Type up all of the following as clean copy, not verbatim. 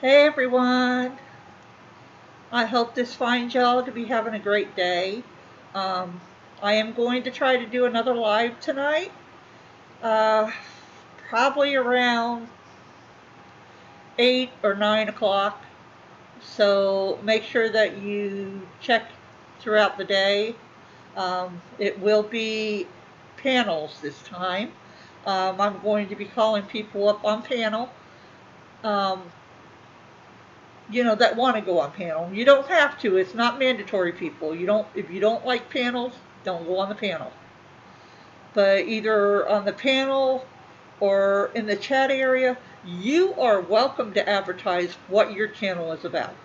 Hey everyone, I hope this finds y'all to be having a great day. Um, I am going to try to do another live tonight, uh, probably around 8 or 9 o'clock. So make sure that you check throughout the day. It will be panels this time. I'm going to be calling people up on panel. Um, that want to go on panel. You don't have to. It's not mandatory, people. You don't If you don't like panels, don't go on the panel. But either on the panel or in the chat area, you are welcome to advertise what your channel is about.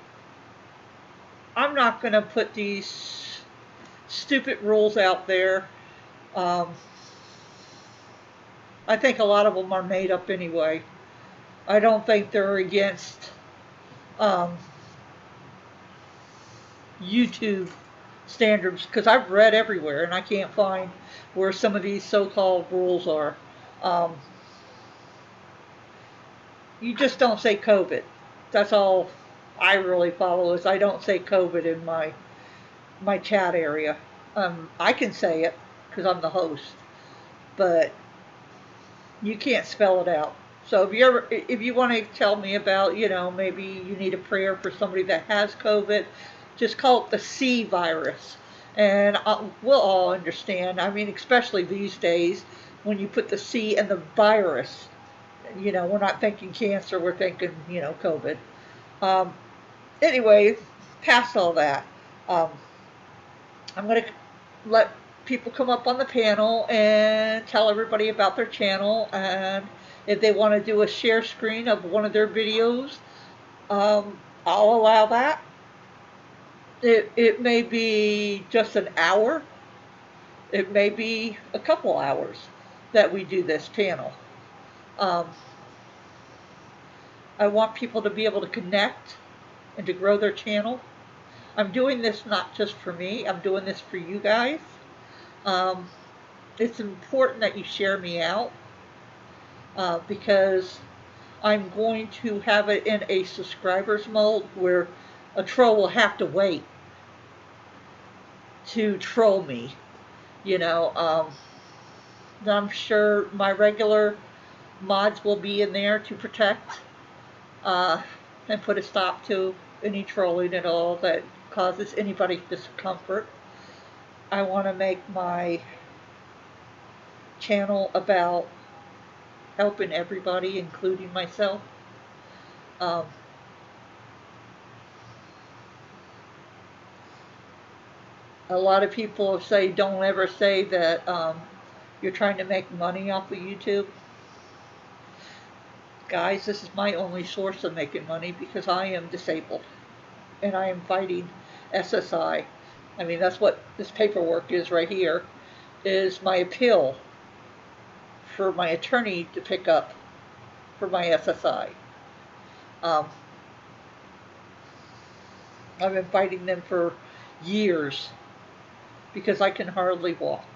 I'm not going to put these stupid rules out there. Um, I think a lot of them are made up anyway. I don't think they're against um, YouTube standards, because I've read everywhere and I can't find where some of these so-called rules are. Um, you just don't say COVID. That's all I really follow, is I don't say COVID in my chat area. I can say it because I'm the host, but you can't spell it out. So if you want to tell me about, maybe you need a prayer for somebody that has COVID, just call it the C virus, and we'll all understand. I mean, especially these days when you put the C and the virus. We're not thinking cancer, we're thinking, COVID. Um, anyway, past all that, um, I'm going to let people come up on the panel and tell everybody about their channel, and if they want to do a share screen of one of their videos, I'll allow that. It may be just an hour, it may be a couple hours that we do this panel. um, I want people to be able to connect and to grow their channel. I'm doing this not just for me, I'm doing this for you guys. um, it's important that you share me out, because I'm going to have it in a subscribers mode where a troll will have to wait to troll me. You know, um, I'm sure my regular mods will be in there to protect, uh, and put a stop to any trolling at all that causes anybody discomfort. I want to make my channel about helping everybody, including myself. Um, a lot of people say don't ever say that you're trying to make money off of YouTube. Guys, this is my only source of making money because I am disabled and I am fighting SSI. I mean, that's what this paperwork is right here, is my appeal for my attorney to pick up for my SSI. Um, I've been fighting them for years because I can hardly walk.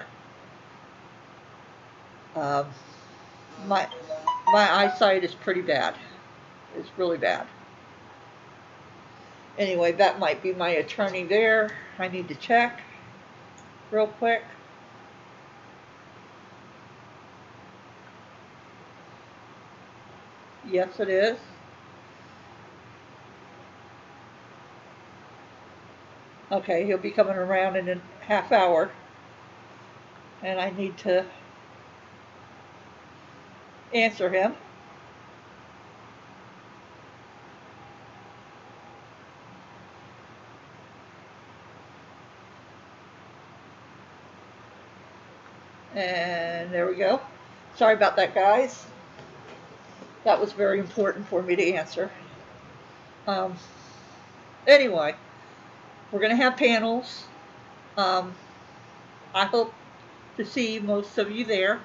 Um, my my eyesight is pretty bad. It's really bad. Anyway, that might be my attorney there. I need to check real quick. Yes, it is. Okay, he'll be coming around in a half hour, and I need to answer him. And there we go. Sorry about that, guys. That was very important for me to answer. Um, anyway, we're going to have panels. Um, I hope to see most of you there.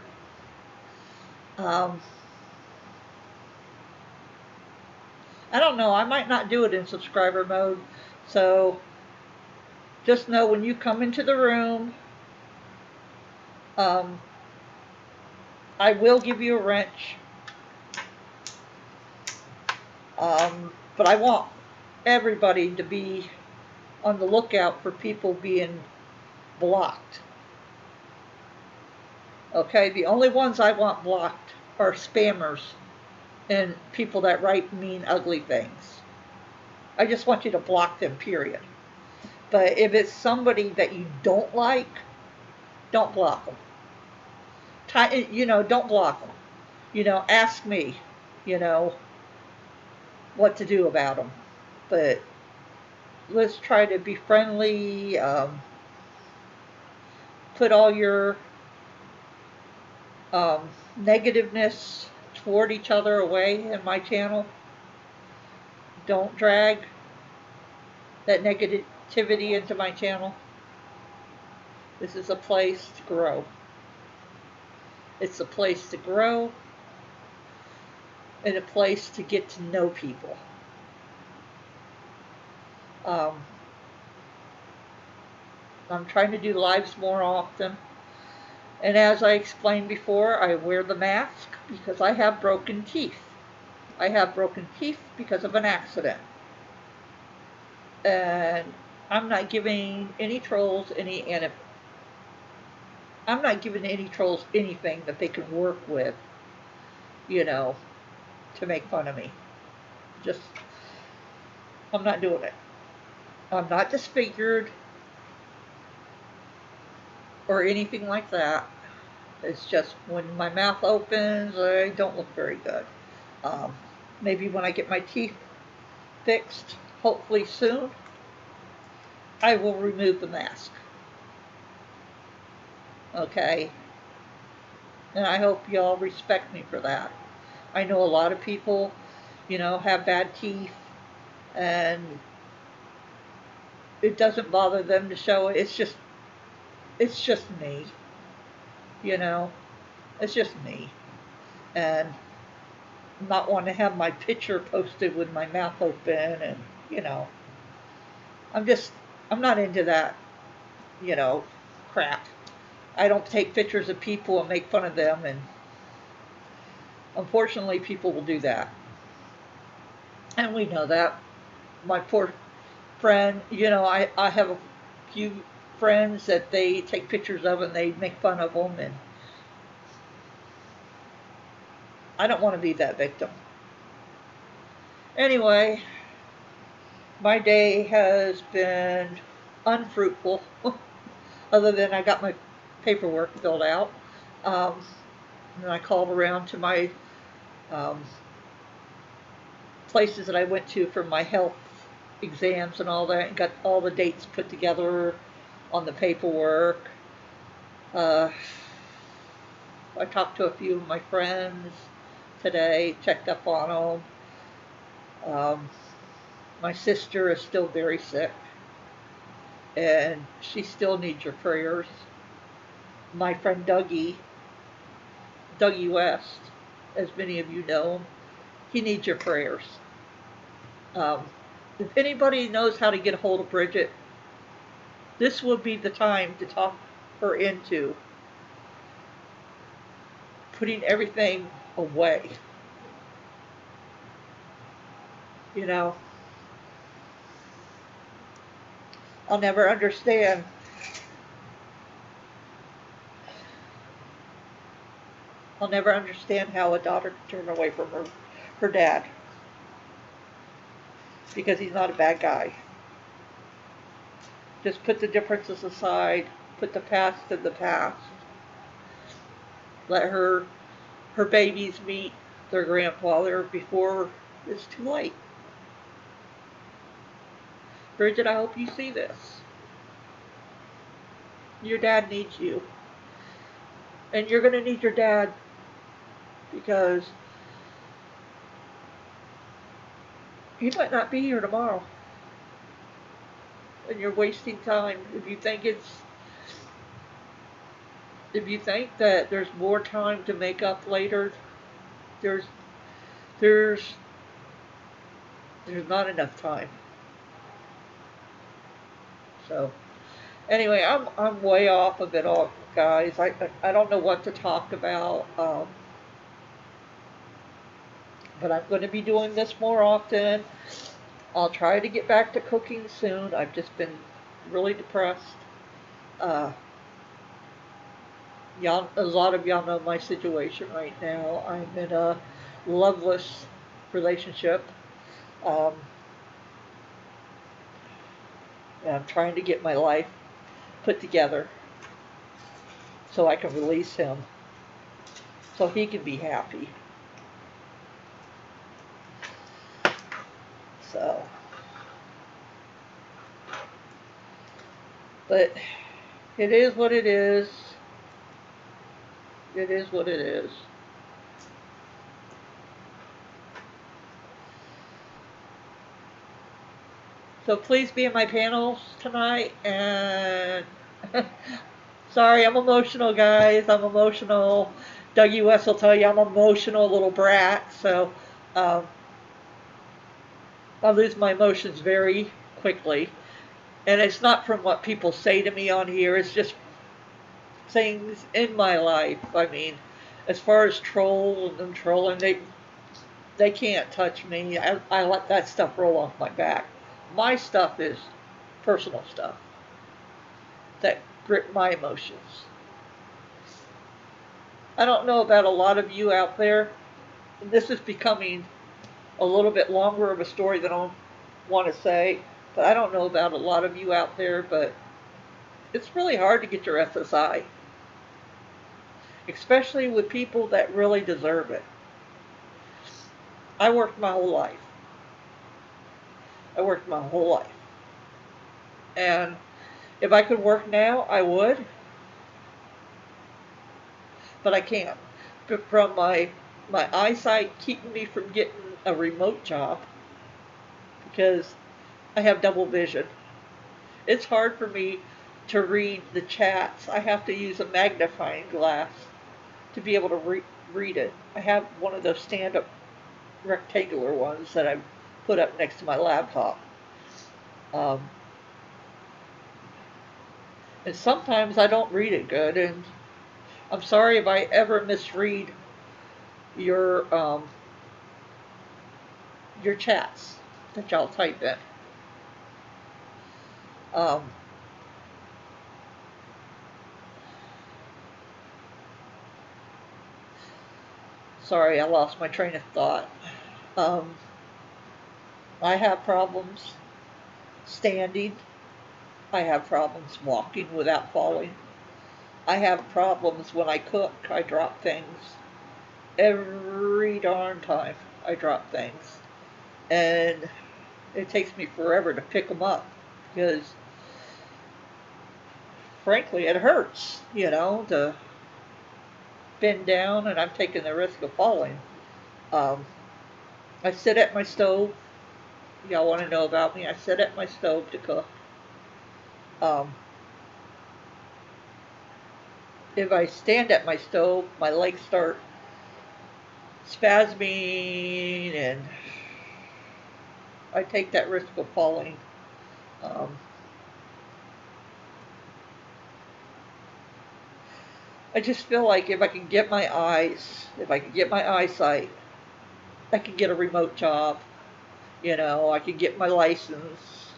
Um, I don't know. I might not do it in subscriber mode. So just know when you come into the room, um, I will give you a wrench. But I want everybody to be on the lookout for people being blocked. Okay? The only ones I want blocked are spammers and people that write mean, ugly things. I just want you to block them, period. But if it's somebody that you don't like, don't block them. Don't block them. Ask me, you know, what to do about them. But let's try to be friendly. Put all your negativeness toward each other away in my channel. Don't drag that negativity into my channel. This is a place to grow. It's a place to grow and a place to get to know people. I'm trying to do lives more often. And as I explained before, I wear the mask because I have broken teeth. I have broken teeth because of an accident. And I'm not giving any trolls I'm not giving any trolls anything that they can work with, to make fun of me. Just, I'm not doing it. I'm not disfigured or anything like that. It's just when my mouth opens, I don't look very good. Maybe when I get my teeth fixed, hopefully soon, I will remove the mask. Okay? And I hope y'all respect me for that. I know a lot of people, have bad teeth, and it doesn't bother them to show it. It's just me. It's just me. And not want to have my picture posted with my mouth open, and I'm just, I'm not into that, crap. I don't take pictures of people and make fun of them, and unfortunately people will do that. And we know that. My poor friend, I have a few friends that they take pictures of and they make fun of them, and I don't want to be that victim. Anyway, my day has been unfruitful, other than I got my paperwork filled out. And I called around to my um, places that I went to for my health exams and all that, and got all the dates put together on the paperwork. I talked to a few of my friends today, checked up on them. My sister is still very sick, and she still needs your prayers. My friend Dougie West, as many of you know, he needs your prayers. If anybody knows how to get a hold of Bridget, this would be the time to talk her into putting everything away. I'll never understand. I'll never understand how a daughter can turn away from her dad, because he's not a bad guy. Just put the differences aside, put the past in the past. Let her babies meet their grandfather before it's too late. Bridget, I hope you see this. Your dad needs you. And you're going to need your dad, because he might not be here tomorrow. And you're wasting time. If you think that there's more time to make up later, there's there's not enough time. So anyway, I'm way off of it all, guys. I don't know what to talk about. But I'm going to be doing this more often. I'll try to get back to cooking soon. I've just been really depressed. Uh, y'all, a lot of y'all know my situation right now. I'm in a loveless relationship. Um, and I'm trying to get my life put together so I can release him, so he can be happy. So, but it is what it is. It is what it is. So please be in my panels tonight. And sorry, I'm emotional, guys. I'm emotional. Dougie West will tell you I'm an emotional little brat. So um, I lose my emotions very quickly. And it's not from what people say to me on here. It's just things in my life. I mean, as far as trolls and trolling, they can't touch me. I let that stuff roll off my back. My stuff is personal stuff that grip my emotions. I don't know about a lot of you out there. This is becoming a little bit longer of a story than I want to say, but I don't know about a lot of you out there, but it's really hard to get your SSI, especially with people that really deserve it. I worked my whole life. I worked my whole life. And if I could work now, I would, but I can't. From my eyesight keeping me from getting a remote job because I have double vision. It's hard for me to read the chats. I have to use a magnifying glass to be able to read it. I have one of those stand-up rectangular ones that I put up next to my laptop. Um, and sometimes I don't read it good, and I'm sorry if I ever misread your um, your chats that y'all type in. Um, sorry, I lost my train of thought. Um, I have problems standing. I have problems walking without falling. I have problems when I cook. I drop things. Every darn time I drop things. And it takes me forever to pick them up because, frankly, it hurts, to bend down and I'm taking the risk of falling. Um, I sit at my stove. Y'all want to know about me? I sit at my stove to cook. Um, if I stand at my stove, my legs start spasming and I take that risk of falling. Um, I just feel like if I can get my eyes, if I can get my eyesight, I can get a remote job. I can get my license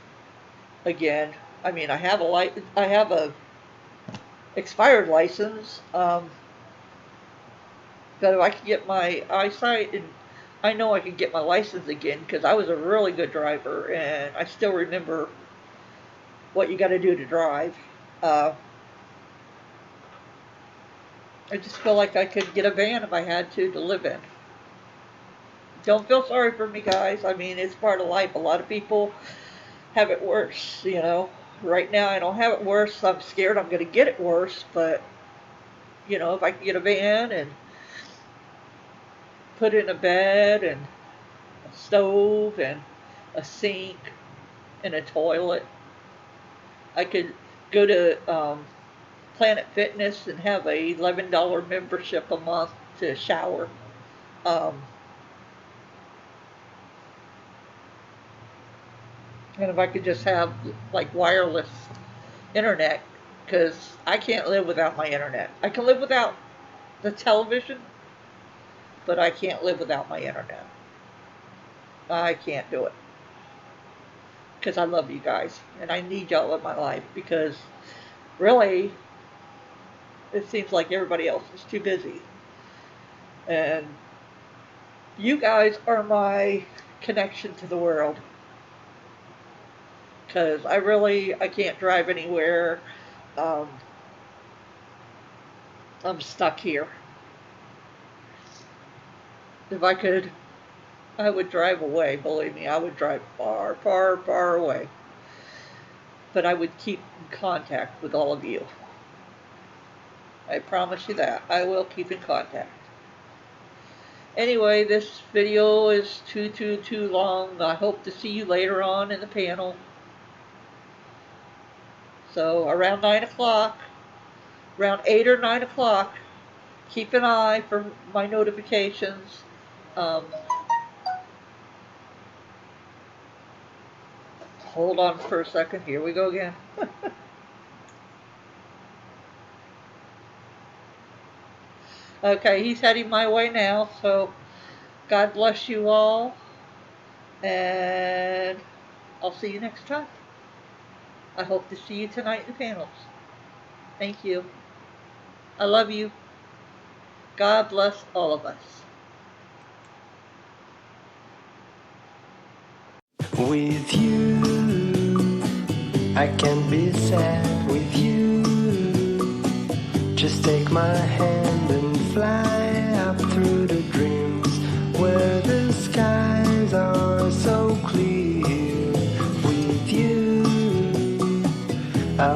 again. I mean, I have a expired license, but if I can get my eyesight, and I know I can get my license again because I was a really good driver, and I still remember what you got to do to drive. Uh, I just feel like I could get a van if I had to live in. Don't feel sorry for me, guys. I mean, it's part of life. A lot of people have it worse. Right now, I don't have it worse. I'm scared I'm going to get it worse, but, if I can get a van and put in a bed and a stove and a sink and a toilet, I could go to Planet Fitness and have a $11 membership a month to shower. Um, and if I could just have like wireless internet, because I can't live without my internet. I can live without the television, but I can't live without my internet. I can't do it because I love you guys and I need y'all in my life because really it seems like everybody else is too busy. And you guys are my connection to the world because I can't drive anywhere. Um, I'm stuck here. If I could, I would drive away. Believe me, I would drive far, far, far away. But I would keep in contact with all of you. I promise you that. I will keep in contact. Anyway, this video is too long. I hope to see you later on in the panel. So around 9 o'clock, around 8 or 9 o'clock, keep an eye for my notifications. Um, hold on for a second. Here we go again. Okay, he's heading my way now, so God bless you all, and I'll see you next time. I hope to see you tonight in the panels. Thank you. I love you. God bless all of us. With you, I can be sad with you. Just take my hand and fly up through the dreams where the skies are so clear. With you, I